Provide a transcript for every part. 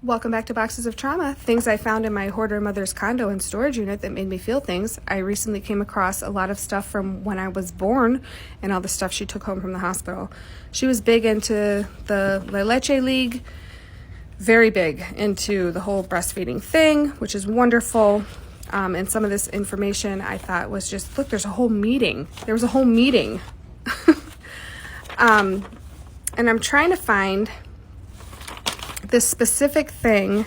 Welcome back to Boxes of Trauma. Things I found in my hoarder mother's condo and storage unit that made me feel things. I recently came across a lot of stuff from when I was born and all the stuff she took home from the hospital. She was big into the La Leche League, very big into the whole breastfeeding thing, which is wonderful. And some of this information I thought was just, look, there's a whole meeting. There was a whole meeting. And I'm trying to find this specific thing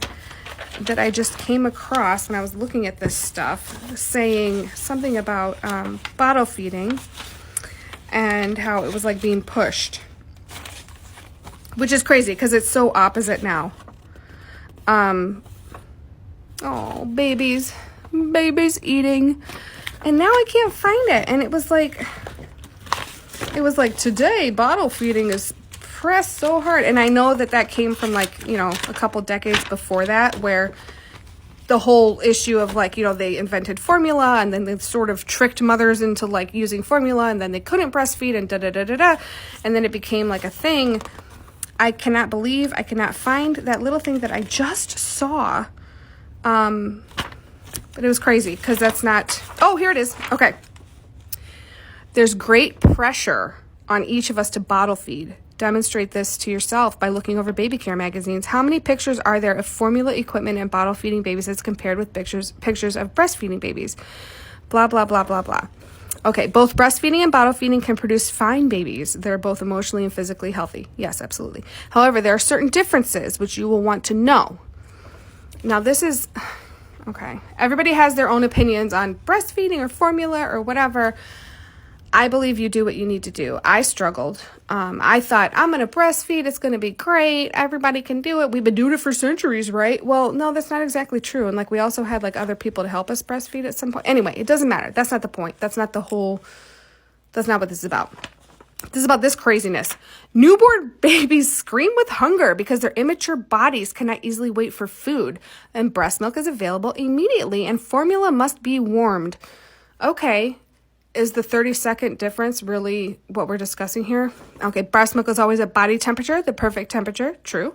that I just came across when I was looking at this stuff, saying something about bottle feeding and how it was like being pushed, which is crazy because it's so opposite now. Oh, babies eating, and now I can't find it. And it was like today bottle feeding is pressed so hard. And I know that came from a couple decades before that, where the whole issue of they invented formula and then they sort of tricked mothers into using formula, and then they couldn't breastfeed and and then it became like a thing. I cannot find that little thing that I just saw. But it was crazy because that's not, oh, here it is. Okay. There's great pressure on each of us to bottle feed. Demonstrate this to yourself by looking over baby care magazines. How many pictures are there of formula equipment and bottle feeding babies as compared with pictures of breastfeeding babies? Blah, blah, blah, blah, blah. Okay, both breastfeeding and bottle feeding can produce fine babies. They're both emotionally and physically healthy. Yes, absolutely. However, there are certain differences which you will want to know. Now, this is, okay, everybody has their own opinions on breastfeeding or formula or whatever. I believe you do what you need to do. I struggled. I thought, I'm going to breastfeed. It's going to be great. Everybody can do it. We've been doing it for centuries, right? Well, no, that's not exactly true. And we also had other people to help us breastfeed at some point. Anyway, it doesn't matter. That's not the point. That's not what this is about. This is about this craziness. Newborn babies scream with hunger because their immature bodies cannot easily wait for food. And breast milk is available immediately, and formula must be warmed. Okay. Is the 30-second difference really what we're discussing here? Okay, breast milk is always at body temperature, the perfect temperature, true.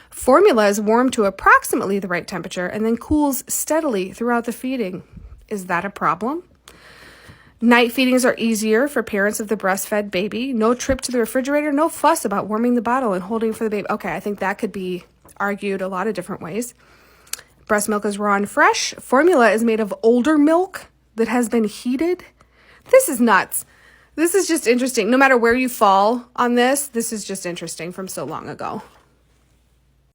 Formula is warmed to approximately the right temperature and then cools steadily throughout the feeding. Is that a problem? Night feedings are easier for parents of the breastfed baby. No trip to the refrigerator, no fuss about warming the bottle and holding for the baby. Okay, I think that could be argued a lot of different ways. Breast milk is raw and fresh. Formula is made of older milk that has been heated. This is nuts. This is just interesting. No matter where you fall on this is just interesting from so long ago.